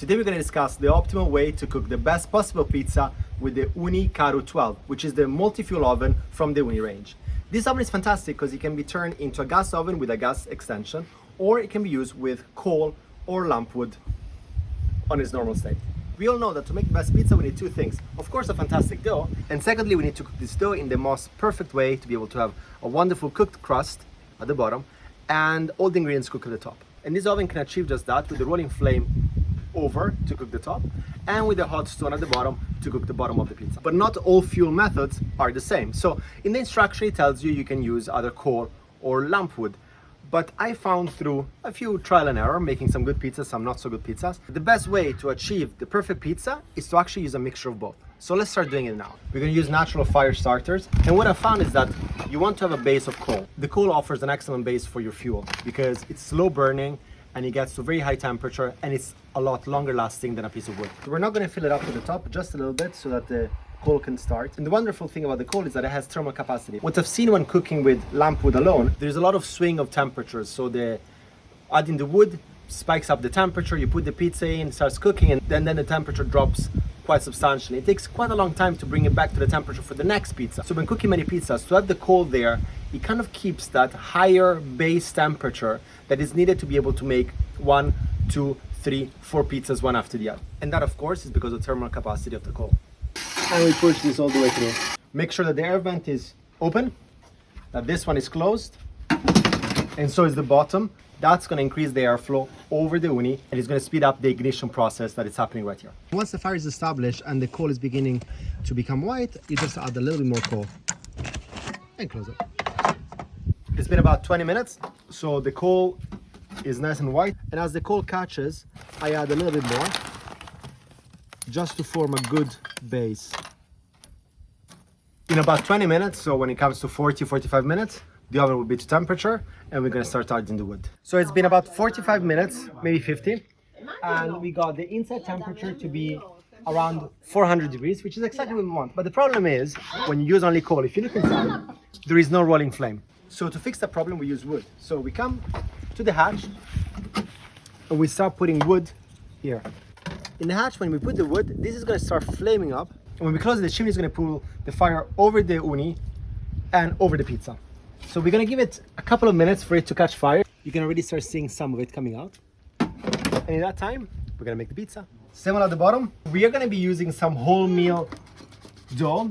Today we're going to discuss the optimal way to cook the best possible pizza with the Ooni Karu 12, which is the multi-fuel oven from the Ooni range. This oven is fantastic because it can be turned into a gas oven with a gas extension, or it can be used with coal or lamp wood on its normal state. We all know that to make the best pizza we need two things. Of course, a fantastic dough, and secondly we need to cook this dough in the most perfect way to be able to have a wonderful cooked crust at the bottom and all the ingredients cooked at the top. And this oven can achieve just that with the rolling flame over to cook the top and with a hot stone at the bottom to cook the bottom of the pizza. But not all fuel methods are the same. So in the instruction it tells you can use either coal or lamp wood. But I found through a few trial and error, making some good pizzas, some not so good pizzas, the best way to achieve the perfect pizza is to actually use a mixture of both. So let's start doing it now. We're going to use natural fire starters. And what I found is that you want to have a base of coal. The coal offers an excellent base for your fuel because it's slow burning and it gets to very high temperature and it's a lot longer lasting than a piece of wood. So we're not going to fill it up to the top, just a little bit so that the coal can start. And the wonderful thing about the coal is that it has thermal capacity. What I've seen when cooking with lamp wood alone, there's a lot of swing of temperatures. So adding the wood spikes up the temperature, you put the pizza in, starts cooking, and then the temperature drops quite substantially. It takes quite a long time to bring it back to the temperature for the next pizza. So when cooking many pizzas, to have the coal there, it kind of keeps that higher base temperature that is needed to be able to make 1, 2, 3, 4 pizzas one after the other. And that of course is because of the thermal capacity of the coal. And we push this all the way through. Make sure that the air vent is open, that this one is closed, and so is the bottom. That's going to increase the airflow over the Ooni and it's going to speed up the ignition process that is happening right here. Once the fire is established and the coal is beginning to become white, you just add a little bit more coal and close it. It's been about 20 minutes, so the coal is nice and white. And as the coal catches, I add a little bit more just to form a good base. In about 20 minutes, so when it comes to 45 minutes, the oven will be to temperature and we're going to start adding the wood. So it's been about 45 minutes, maybe 50, and we got the inside temperature to be around 400 degrees, which is exactly what we want. But the problem is, when you use only coal, if you look inside, there is no rolling flame. So to fix that problem, we use wood. So we come to the hatch and we start putting wood here. In the hatch, when we put the wood, this is going to start flaming up. And when we close it, the chimney is going to pull the fire over the Ooni and over the pizza. So we're going to give it a couple of minutes for it to catch fire. You can already start seeing some of it coming out. And in that time, we're going to make the pizza. Similar at the bottom, we are going to be using some wholemeal dough.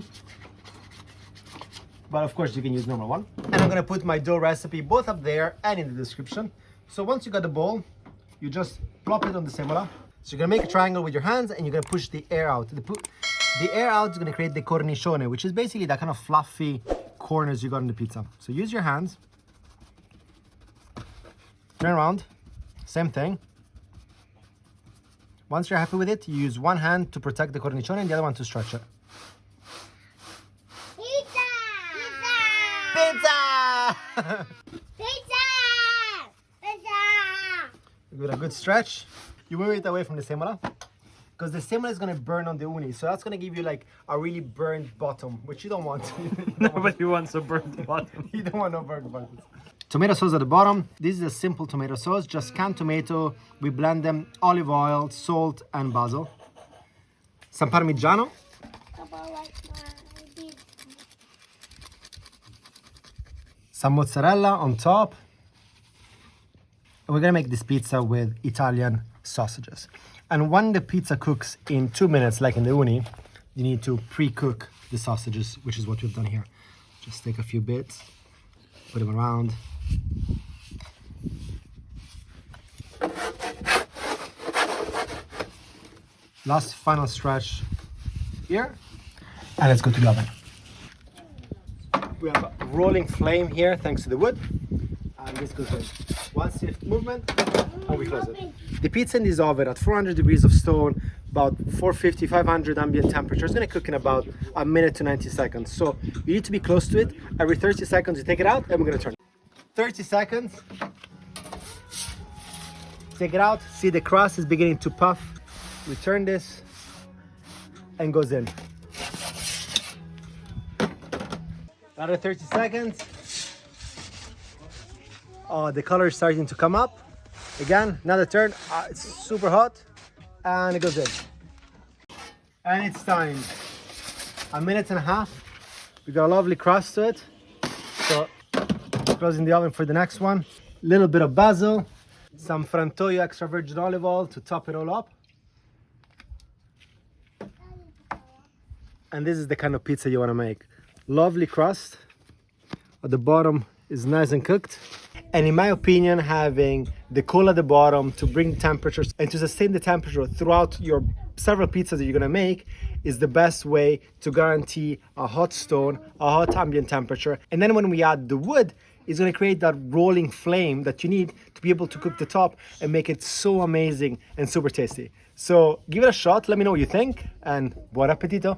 But of course you can use normal one. And I'm gonna put my dough recipe both up there and in the description. So once you got the bowl, you just plop it on the semola. So you're gonna make a triangle with your hands and you're gonna push the air out. The air out is gonna create the cornicione, which is basically that kind of fluffy corners you got in the pizza. So use your hands, turn around, same thing. Once you're happy with it, you use one hand to protect the cornicione and the other one to stretch it. Pizza! Pizza! Pizza! With a good stretch, you move it away from the semola because the semola is going to burn on the Ooni. So that's going to give you like a really burned bottom, which you don't want. Nobody wants a burnt bottom. You don't want no burnt bottoms. Tomato sauce at the bottom. This is a simple tomato sauce, just canned tomato. We blend them, olive oil, salt, and basil. Some Parmigiano. Some mozzarella on top. And we're gonna make this pizza with Italian sausages. And when the pizza cooks in 2 minutes, like in the Ooni, you need to pre-cook the sausages, which is what we've done here. Just take a few bits, put them around. Last final stretch here. And let's go to the oven. We have a rolling flame here thanks to the wood. And this goes in. One swift movement and we close it. The pizza in this oven at 400 degrees of stone, about 450, 500 ambient temperature, is going to cook in about a minute to 90 seconds. So you need to be close to it. Every 30 seconds you take it out and we're going to turn it. 30 seconds. Take it out. See the crust is beginning to puff. We turn this and goes in. Another 30 seconds. Oh, the color is starting to come up. Again, another turn. It's super hot. and it goes in. And it's time. A minute and a half. We got a lovely crust to it. So it goes in the oven for the next one. Little bit of basil, some frantoio extra virgin olive oil to top it all up. And this is the kind of pizza you want to make. Lovely crust. At the bottom is nice and cooked. And in my opinion, having the coal at the bottom to bring the temperatures and to sustain the temperature throughout your several pizzas that you're gonna make is the best way to guarantee a hot stone, a hot ambient temperature. And then when we add the wood, it's gonna create that rolling flame that you need to be able to cook the top and make it so amazing and super tasty. So give it a shot, let me know what you think, and buon appetito.